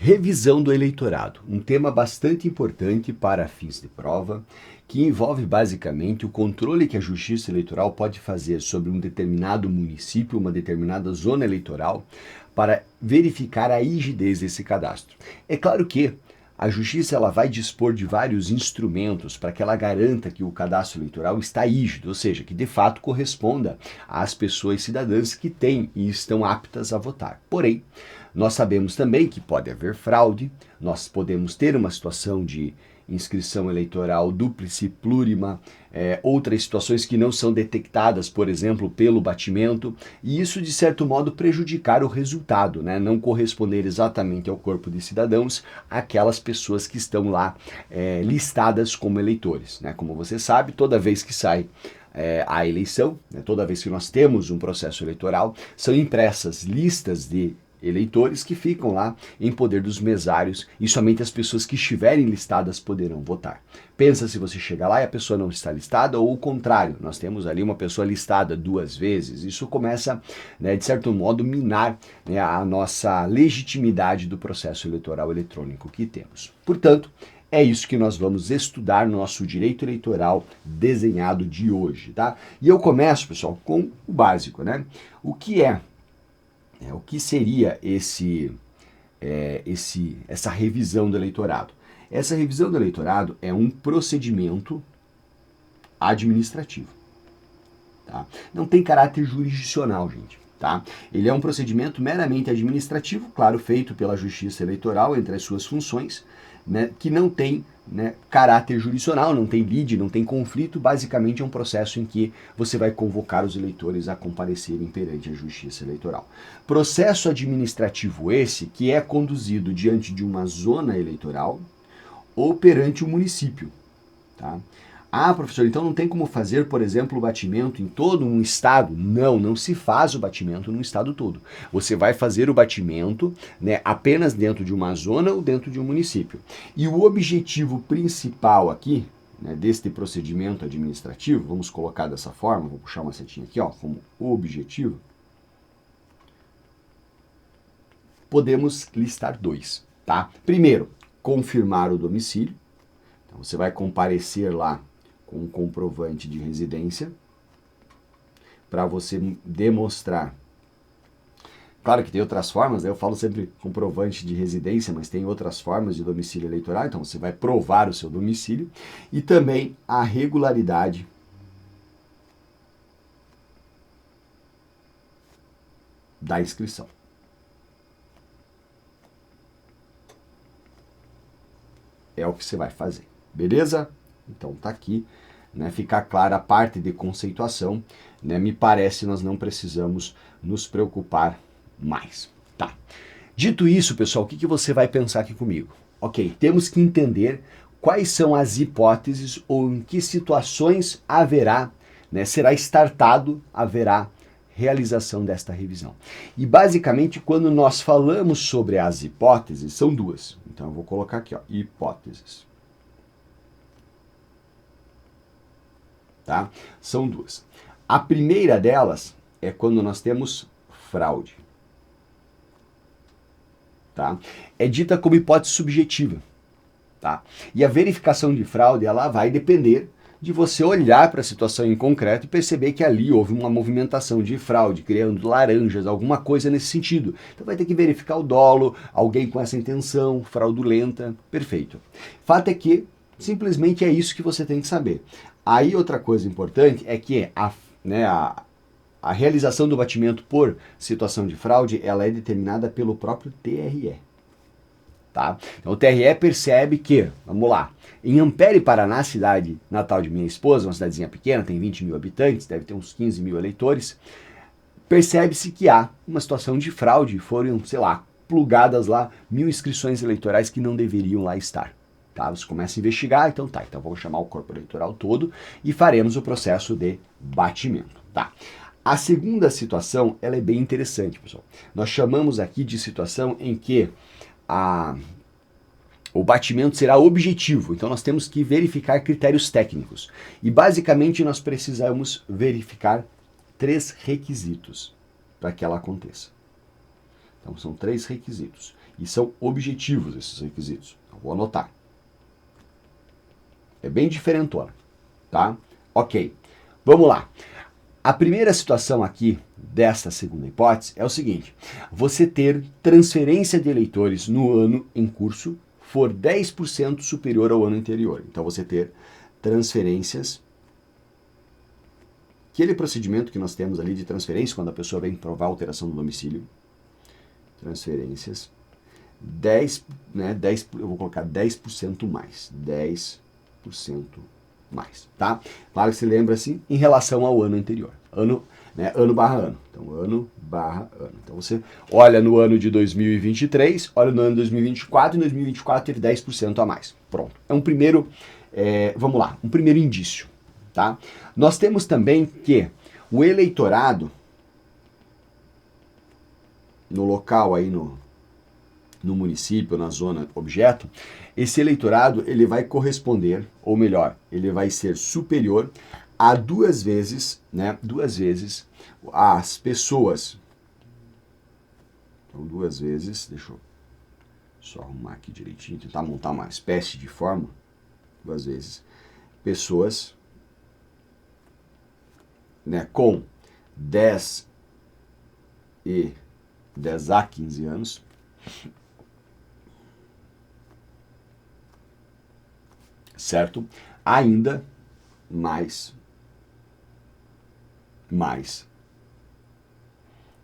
Revisão do eleitorado, um tema bastante importante para fins de prova, que envolve basicamente o controle que a Justiça Eleitoral pode fazer sobre um determinado município, uma determinada zona eleitoral, para verificar a rigidez desse cadastro. É claro que a Justiça ela vai dispor de vários instrumentos para que ela garanta que o cadastro eleitoral está rígido, ou seja, que de fato corresponda às pessoas cidadãs que têm e estão aptas a votar. Porém, nós sabemos também que pode haver fraude, nós podemos ter uma situação de inscrição eleitoral dúplice, plurima, outras situações que não são detectadas, por exemplo, pelo batimento, e isso de certo modo prejudicar o resultado, né? Não corresponder exatamente ao corpo de cidadãos aquelas pessoas que estão lá listadas como eleitores, né? Como você sabe, toda vez que sai a eleição, né, toda vez que nós temos um processo eleitoral, são impressas listas de eleitores que ficam lá em poder dos mesários e somente as pessoas que estiverem listadas poderão votar. Pensa se você chegar lá e a pessoa não está listada, ou o contrário, nós temos ali uma pessoa listada 2 vezes, isso começa, né, de certo modo, minar, né, a nossa legitimidade do processo eleitoral eletrônico que temos. Portanto, é isso que nós vamos estudar no nosso direito eleitoral desenhado de hoje, tá? E eu começo, pessoal, com o básico, né? O que seria essa revisão do eleitorado? Essa revisão do eleitorado é um procedimento administrativo. Tá? Não tem caráter jurisdicional, gente. Tá? Ele é um procedimento meramente administrativo, claro, feito pela Justiça Eleitoral entre as suas funções, né, que não tem, né, caráter jurisdicional, não tem lide, não tem conflito, basicamente é um processo em que você vai convocar os eleitores a comparecerem perante a Justiça Eleitoral. Processo administrativo esse que é conduzido diante de uma zona eleitoral ou perante o município. Tá? Ah, professor, então não tem como fazer, por exemplo, o batimento em todo um estado? Não, não se faz o batimento no estado todo. Você vai fazer o batimento, né, apenas dentro de uma zona ou dentro de um município. E o objetivo principal aqui, né, deste procedimento administrativo, vamos colocar dessa forma, vou puxar uma setinha aqui, ó, como objetivo, podemos listar 2, tá? Primeiro, confirmar o domicílio. Então, você vai comparecer lá com um comprovante de residência para você demonstrar. Claro que tem outras formas, né? Eu falo sempre comprovante de residência, mas tem outras formas de domicílio eleitoral, então você vai provar o seu domicílio e também a regularidade da inscrição. É o que você vai fazer, beleza? Então tá aqui, né, ficar clara a parte de conceituação, né, me parece nós não precisamos nos preocupar mais, tá? Dito isso, pessoal, o que você vai pensar aqui comigo? Ok, temos que entender quais são as hipóteses ou em que situações haverá, né, será haverá realização desta revisão. E basicamente quando nós falamos sobre as hipóteses, são 2. Então eu vou colocar aqui, ó, hipóteses. Tá? São 2. A primeira delas é quando nós temos fraude. Tá? É dita como hipótese subjetiva. Tá? E a verificação de fraude ela vai depender de você olhar para a situação em concreto e perceber que ali houve uma movimentação de fraude, criando laranjas, alguma coisa nesse sentido. Então vai ter que verificar o dolo, alguém com essa intenção fraudulenta, perfeito. Fato é que simplesmente é isso que você tem que saber. Aí outra coisa importante é que a realização do batimento por situação de fraude, ela é determinada pelo próprio TRE. Tá? Então o TRE percebe que, vamos lá, em Ampere, Paraná, cidade natal de minha esposa, uma cidadezinha pequena, tem 20 mil habitantes, deve ter uns 15 mil eleitores, percebe-se que há uma situação de fraude, foram, sei lá, plugadas lá 1.000 inscrições eleitorais que não deveriam lá estar. Tá? Você começa a investigar, então vamos chamar o corpo eleitoral todo e faremos o processo de batimento. Tá? A segunda situação, ela é bem interessante, pessoal. Nós chamamos aqui de situação em que o batimento será objetivo, então nós temos que verificar critérios técnicos. E basicamente nós precisamos verificar 3 requisitos para que ela aconteça. Então são 3 requisitos. E são objetivos esses requisitos. Eu vou anotar. É bem diferentona, tá? Ok, vamos lá. A primeira situação aqui desta segunda hipótese é o seguinte: você ter transferência de eleitores no ano em curso for 10% superior ao ano anterior. Então você ter transferências, aquele procedimento que nós temos ali de transferência quando a pessoa vem provar a alteração do domicílio, transferências, 10, né, 10, eu vou colocar 10% mais, 10% mais, tá? Claro que se lembra assim, em relação ao ano anterior, ano, né, ano barra ano, então ano barra ano. Então você olha no ano de 2023, olha no ano de 2024, e em 2024 teve 10% a mais, pronto. É um primeiro, vamos lá, um primeiro indício, tá? Nós temos também que o eleitorado, no local aí no município, na zona objeto, esse eleitorado ele vai corresponder, ou melhor, ele vai ser superior a 2 vezes, né, 2 vezes as pessoas. Então 2 vezes, deixa eu só arrumar aqui direitinho, tentar montar uma espécie de forma, 2 vezes pessoas, né, com 10 a 15 anos, certo? Ainda mais,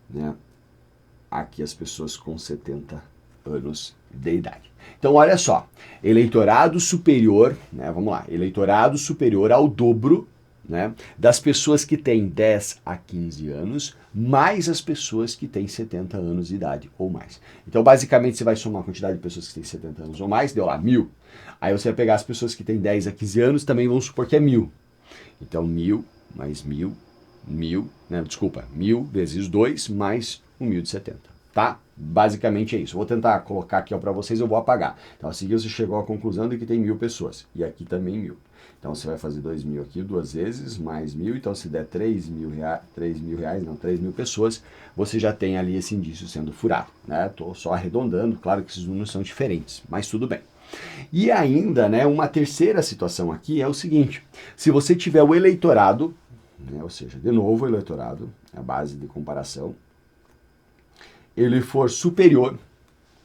né? Aqui as pessoas com 70 anos de idade. Então olha só, eleitorado superior, né? Vamos lá, eleitorado superior ao dobro, né, das pessoas que têm 10 a 15 anos, mais as pessoas que têm 70 anos de idade ou mais. Então, basicamente, você vai somar a quantidade de pessoas que têm 70 anos ou mais, deu lá 1.000. Aí você vai pegar as pessoas que têm 10 a 15 anos, também vamos supor que é 1.000. Então, 1.000 mais 1.000, 1.000 vezes 2 mais 1.070, tá? Basicamente é isso. Eu vou tentar colocar aqui para vocês, eu vou apagar. Então, a seguir você chegou à conclusão de que tem 1.000 pessoas. E aqui também 1.000. Então você vai fazer 2.000 aqui 2 vezes, mais 1.000, então se der 3.000 pessoas, você já tem ali esse indício sendo furado, né? Estou só arredondando, claro que esses números são diferentes, mas tudo bem. E ainda, né, uma terceira situação aqui é o seguinte: se você tiver o eleitorado, né, ou seja, de novo o eleitorado, a base de comparação, ele for superior,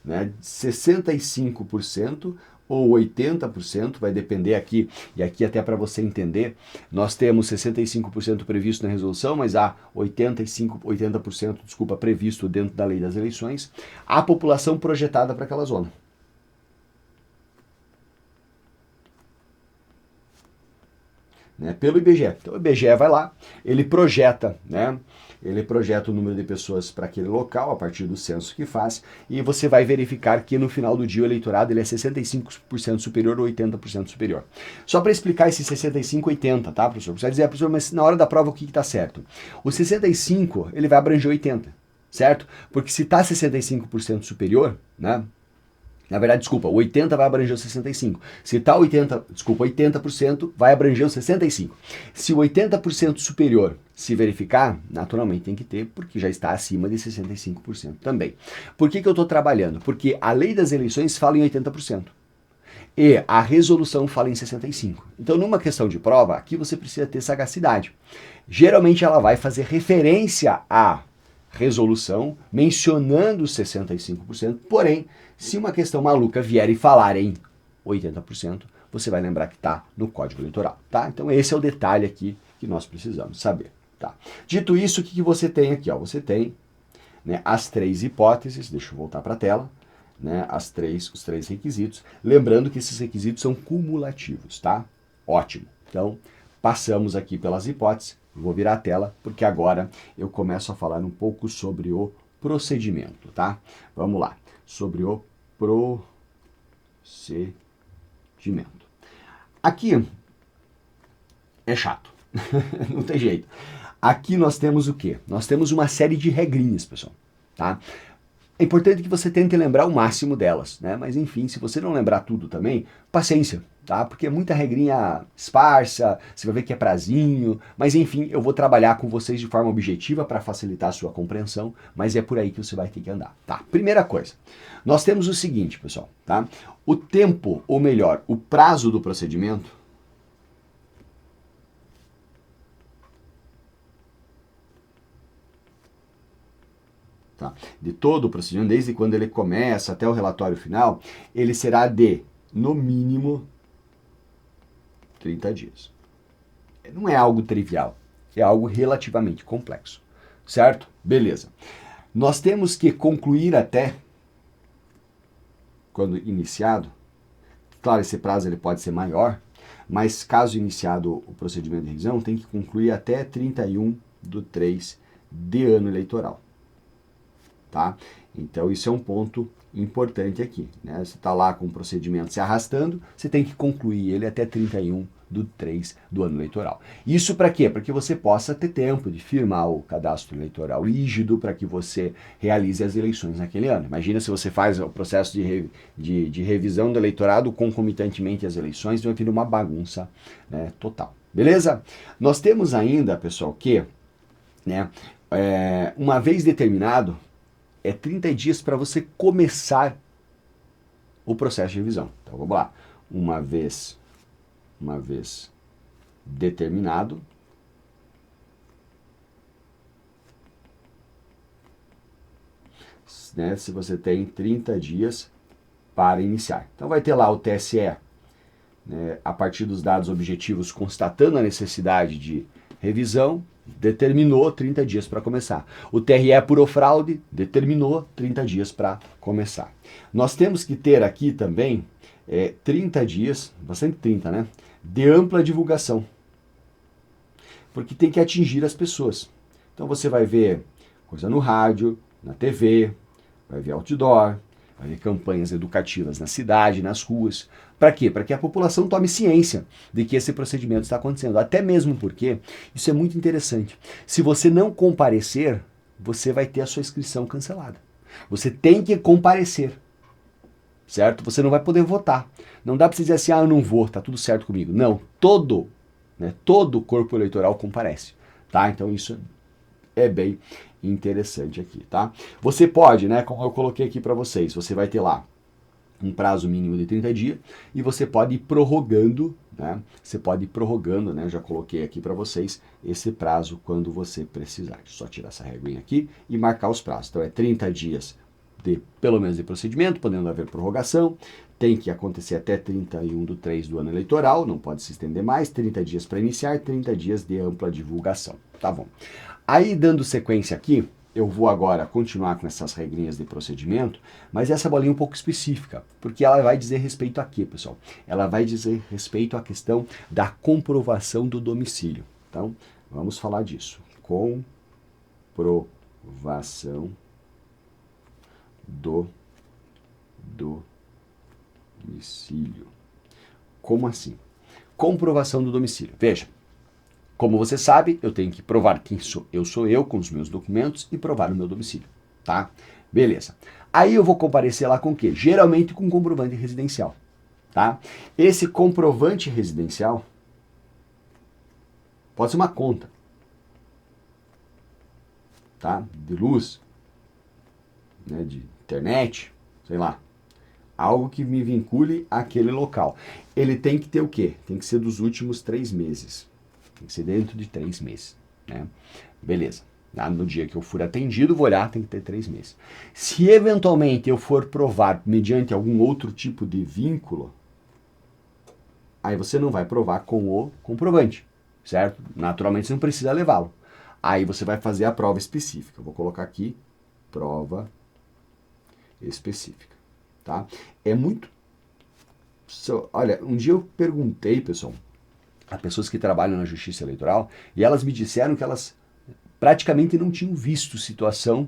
né, 65%, ou 80%, vai depender aqui, e aqui até para você entender, nós temos 65% previsto na resolução, mas há 80%, desculpa, previsto dentro da lei das eleições, a população projetada para aquela zona. Né, pelo IBGE. Então o IBGE vai lá, ele projeta, né? Ele projeta o número de pessoas para aquele local a partir do censo que faz, e você vai verificar que no final do dia o eleitorado ele é 65% superior ou 80% superior. Só para explicar esse 65 80, tá, professor? Você vai dizer, professor, mas na hora da prova o que está certo? O 65 ele vai abranger 80, certo? Porque se está 65% superior, né? Na verdade, desculpa, o 80 vai abranger o 65. Se está 80%, vai abranger o 65. Se o 80% superior se verificar, naturalmente tem que ter, porque já está acima de 65% também. Por que eu estou trabalhando? Porque a lei das eleições fala em 80%. E a resolução fala em 65%. Então, numa questão de prova, aqui você precisa ter sagacidade. Geralmente ela vai fazer referência à resolução, mencionando os 65%, porém, se uma questão maluca vier e falar em 80%, você vai lembrar que está no Código Eleitoral, tá? Então esse é o detalhe aqui que nós precisamos saber, tá? Dito isso, o que você tem aqui? Ó? Você tem, né, as 3 hipóteses, deixa eu voltar para a tela, né, os 3 requisitos, lembrando que esses requisitos são cumulativos, tá? Ótimo. Então, passamos aqui pelas hipóteses, vou virar a tela, porque agora eu começo a falar um pouco sobre o procedimento, tá? Vamos lá, sobre o procedimento. Aqui é chato, não tem jeito. Aqui nós temos o quê? Nós temos uma série de regrinhas, pessoal, tá? É importante que você tente lembrar o máximo delas, né? Mas enfim, se você não lembrar tudo também, paciência, tá? Porque é muita regrinha esparsa, você vai ver que é prazinho, mas enfim, eu vou trabalhar com vocês de forma objetiva para facilitar a sua compreensão, mas é por aí que você vai ter que andar, tá? Primeira coisa, nós temos o seguinte, pessoal, tá? O tempo, ou melhor, o prazo do procedimento, tá? De todo o procedimento, desde quando ele começa até o relatório final, ele será de, no mínimo, 30 dias. Não é algo trivial, é algo relativamente complexo, certo? Beleza. Nós temos que concluir até, quando iniciado, claro, esse prazo ele pode ser maior, mas caso iniciado o procedimento de revisão, tem que concluir até 31/3 de ano eleitoral, tá? Então isso é um ponto importante aqui, né? Você está lá com o procedimento se arrastando, você tem que concluir ele até 31/3 do ano eleitoral. Isso para quê? Para que você possa ter tempo de firmar o cadastro eleitoral rígido para que você realize as eleições naquele ano. Imagina se você faz o processo de revisão do eleitorado concomitantemente às eleições, vai vir uma bagunça, né, total. Beleza? Nós temos ainda, pessoal, que, né, uma vez determinado, é 30 dias para você começar o processo de revisão. Então vamos lá. Uma vez determinado, né, se você tem 30 dias para iniciar. Então vai ter lá o TSE, né, a partir dos dados objetivos, constatando a necessidade de revisão, determinou 30 dias para começar. O TRE apurou fraude, determinou 30 dias para começar. Nós temos que ter aqui também 30 dias, bastante 30, né, de ampla divulgação, porque tem que atingir as pessoas. Então você vai ver coisa no rádio, na TV, vai ver outdoor, vai ver campanhas educativas na cidade, nas ruas. Para quê? Para que a população tome ciência de que esse procedimento está acontecendo. Até mesmo porque, isso é muito interessante, se você não comparecer, você vai ter a sua inscrição cancelada. Você tem que comparecer, certo? Você não vai poder votar. Não dá para você dizer assim, eu não vou, tá tudo certo comigo. Não, todo o corpo eleitoral comparece, tá? Então isso é bem interessante aqui, tá? Você pode, né, como eu coloquei aqui para vocês, você vai ter lá um prazo mínimo de 30 dias e você pode ir prorrogando, né? Você pode ir prorrogando, né? Já coloquei aqui para vocês esse prazo quando você precisar. Só tirar essa reguinha aqui e marcar os prazos. Então é 30 dias de, pelo menos, de procedimento, podendo haver prorrogação, tem que acontecer até 31/3 do ano eleitoral, não pode se estender mais, 30 dias para iniciar, 30 dias de ampla divulgação, tá bom? Aí, dando sequência aqui, eu vou agora continuar com essas regrinhas de procedimento, mas essa bolinha é um pouco específica, porque ela vai dizer respeito a quê, pessoal? Ela vai dizer respeito à questão da comprovação do domicílio. Então, vamos falar disso. Comprovação do domicílio. Como assim? Comprovação do domicílio. Veja, como você sabe, eu tenho que provar quem sou eu com os meus documentos e provar o meu domicílio, tá? Beleza. Aí eu vou comparecer lá com o quê? Geralmente com comprovante residencial, tá? Esse comprovante residencial pode ser uma conta, tá? De luz, né? De internet, sei lá. Algo que me vincule àquele local. Ele tem que ter o quê? Tem que ser dos últimos 3 meses. Tem que ser dentro de 3 meses, né? Beleza. No dia que eu for atendido, vou olhar, tem que ter 3 meses. Se eventualmente eu for provar mediante algum outro tipo de vínculo, aí você não vai provar com o comprovante, certo? Naturalmente você não precisa levá-lo. Aí você vai fazer a prova específica. Eu vou colocar aqui, prova específica, tá? É muito... Olha, um dia eu perguntei, pessoal, a pessoas que trabalham na Justiça Eleitoral, e elas me disseram que elas praticamente não tinham visto situação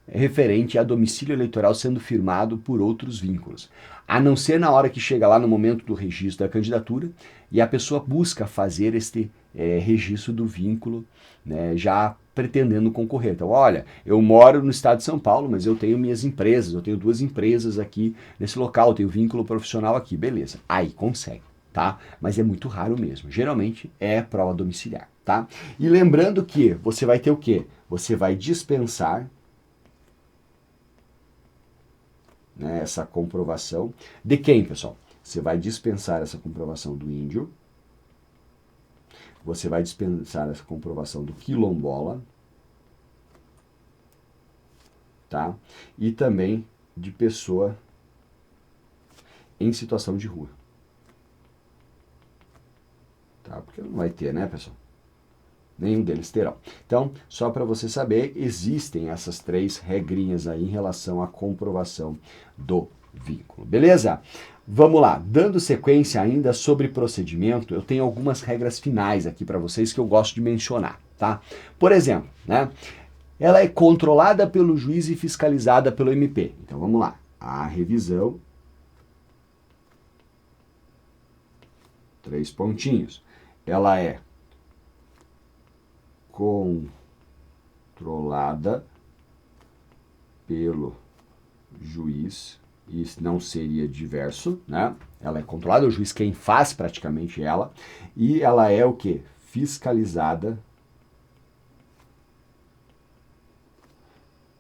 referente a domicílio eleitoral sendo firmado por outros vínculos. A não ser na hora que chega lá no momento do registro da candidatura e a pessoa busca fazer este registro do vínculo, né, já pretendendo concorrer. Então, olha, eu moro no estado de São Paulo, mas eu tenho minhas empresas, eu tenho 2 empresas aqui nesse local, eu tenho vínculo profissional aqui, beleza. Aí consegue, tá? Mas é muito raro mesmo. Geralmente é prova domiciliar, tá? E lembrando que você vai ter o quê? Você vai dispensar, né, essa comprovação de quem, pessoal? Você vai dispensar essa comprovação do índio, você vai dispensar essa comprovação do quilombola, tá? E também de pessoa em situação de rua. Tá? Porque não vai ter, né, pessoal? Nenhum deles terão. Então, só para você saber, existem essas 3 regrinhas aí em relação à comprovação do vínculo. Beleza? Vamos lá. Dando sequência ainda sobre procedimento, eu tenho algumas regras finais aqui para vocês que eu gosto de mencionar, tá? Por exemplo, né? Ela é controlada pelo juiz e fiscalizada pelo MP. Então, vamos lá. A revisão, 3 pontinhos. Ela é controlada pelo juiz, e não seria diverso, né? Ela é controlada, o juiz quem faz praticamente ela, e ela é o quê? Fiscalizada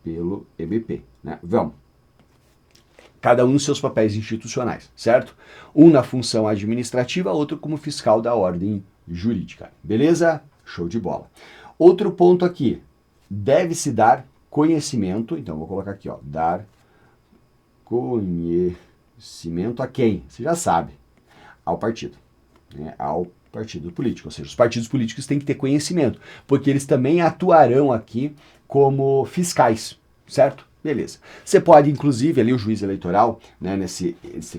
pelo MP, né? Vamos. Cada um nos seus papéis institucionais, certo? Um na função administrativa, outro como fiscal da ordem jurídica. Beleza? Show de bola. Outro ponto aqui, deve-se dar conhecimento, então vou colocar aqui, ó, dar conhecimento a quem? Você já sabe, ao partido, né? Ao partido político, ou seja, os partidos políticos têm que ter conhecimento, porque eles também atuarão aqui como fiscais, certo? Beleza. Você pode, inclusive, ali o juiz eleitoral, né, esse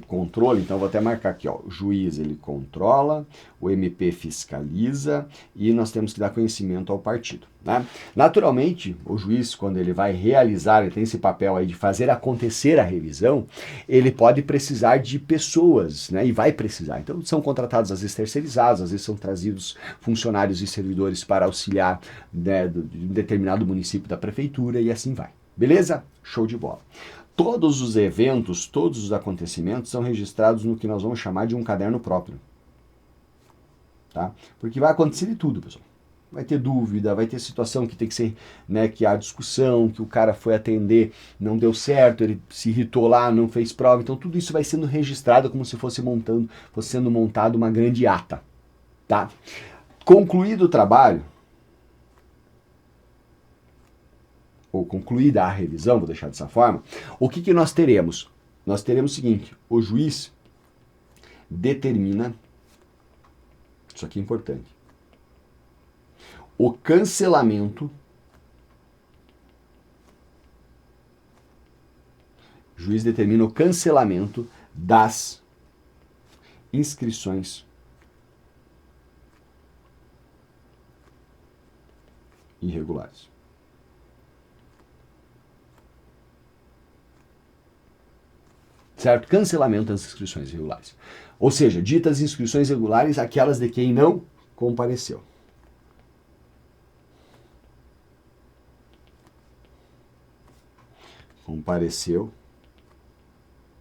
controle, então vou até marcar aqui, ó, o juiz ele controla, o MP fiscaliza e nós temos que dar conhecimento ao partido, né? Naturalmente, o juiz, quando ele vai realizar, ele tem esse papel aí de fazer acontecer a revisão, ele pode precisar de pessoas, né, e vai precisar. Então, são contratados, às vezes, terceirizados, às vezes são trazidos funcionários e servidores para auxiliar, né, de um determinado município da prefeitura e assim vai. Beleza? Show de bola. Todos os eventos, todos os acontecimentos são registrados no que nós vamos chamar de um caderno próprio. Tá? Porque vai acontecer de tudo, pessoal. Vai ter dúvida, vai ter situação que tem que ser, né, que há discussão, que o cara foi atender, não deu certo, ele se irritou lá, não fez prova. Então tudo isso vai sendo registrado como se fosse sendo montado uma grande ata. Tá? Concluído o trabalho, ou concluída a revisão, vou deixar dessa forma, o que nós teremos? Nós teremos o seguinte, o juiz determina, isso aqui é importante, o cancelamento, o juiz determina o cancelamento das inscrições irregulares. Certo? Cancelamento das inscrições irregulares. Ou seja, ditas inscrições irregulares, aquelas de quem não compareceu. Compareceu,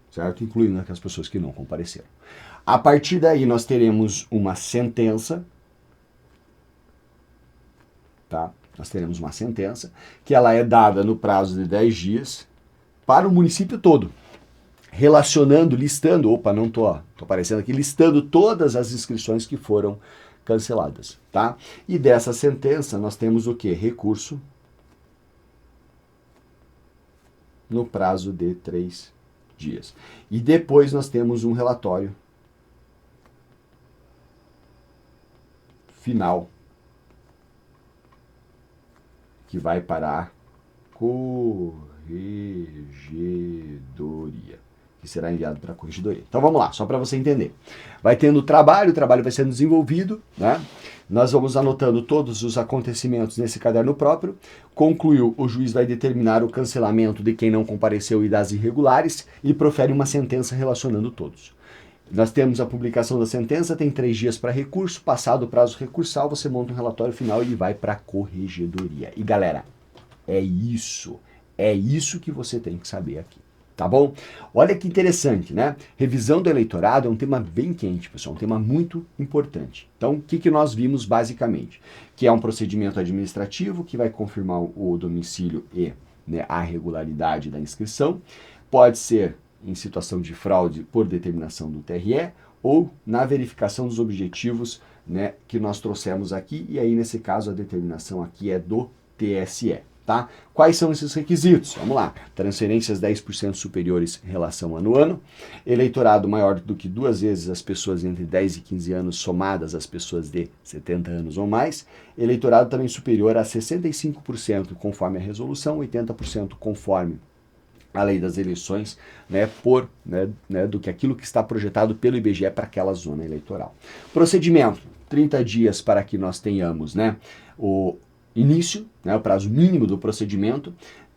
certo? Incluindo aquelas pessoas que não compareceram. A partir daí nós teremos uma sentença, tá? Nós teremos uma sentença que ela é dada no prazo de 10 dias para o município todo, relacionando, listando, não tô aparecendo aqui, listando todas as inscrições que foram canceladas, tá? E dessa sentença nós temos o quê? Recurso no prazo de 3 dias. E depois nós temos um relatório final que vai para a corregedoria, que será enviado para a corregedoria. Então vamos lá, só para você entender. Vai tendo o trabalho vai sendo desenvolvido, né? Nós vamos anotando todos os acontecimentos nesse caderno próprio. Concluiu, o juiz vai determinar o cancelamento de quem não compareceu e das irregulares e profere uma sentença relacionando todos. Nós temos a publicação da sentença, tem 3 dias para recurso, passado o prazo recursal, você monta um relatório final e vai para a corregedoria. E galera, é isso que você tem que saber aqui, Tá bom? Olha que interessante, né? Revisão do eleitorado é um tema bem quente, pessoal, um tema muito importante. Então, o que nós vimos basicamente? Que é um procedimento administrativo que vai confirmar o domicílio e, né, a regularidade da inscrição. Pode ser em situação de fraude por determinação do TRE ou na verificação dos objetivos, né, que nós trouxemos aqui, e aí nesse caso a determinação aqui é do TSE. Tá? Quais são esses requisitos? Vamos lá. Transferências 10% superiores em relação ano a ano, eleitorado maior do que 2 vezes as pessoas entre 10 e 15 anos somadas às pessoas de 70 anos ou mais, eleitorado também superior a 65% conforme a resolução, 80% conforme a lei das eleições, né, do que aquilo que está projetado pelo IBGE para aquela zona eleitoral. Procedimento, 30 dias para que nós tenhamos, né, o início, né, o prazo mínimo do procedimento,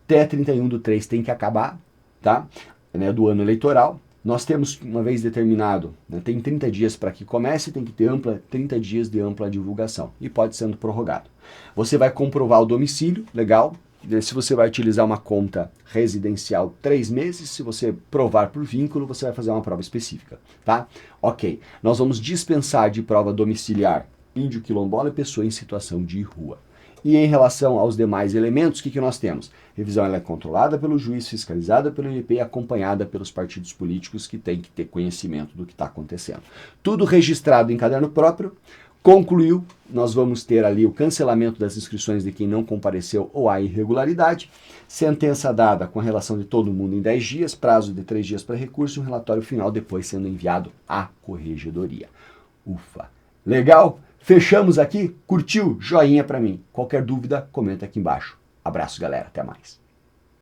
até 31/3 tem que acabar, tá, né, do ano eleitoral. Nós temos, uma vez determinado, né, tem 30 dias para que comece, tem que ter 30 dias de ampla divulgação e pode sendo prorrogado. Você vai comprovar o domicílio, legal. Se você vai utilizar uma conta residencial 3 meses, se você provar por vínculo, você vai fazer uma prova específica, tá? Ok, nós vamos dispensar de prova domiciliar índio, quilombola e pessoa em situação de rua. E em relação aos demais elementos, o que nós temos? Revisão ela é controlada pelo juiz, fiscalizada pelo MP e acompanhada pelos partidos políticos que têm que ter conhecimento do que está acontecendo. Tudo registrado em caderno próprio. Concluiu, nós vamos ter ali o cancelamento das inscrições de quem não compareceu ou a irregularidade, sentença dada com a relação de todo mundo em 10 dias, prazo de 3 dias para recurso e um relatório final depois sendo enviado à corregedoria. Ufa! Legal? Fechamos aqui? Curtiu? Joinha para mim. Qualquer dúvida, comenta aqui embaixo. Abraço, galera. Até mais.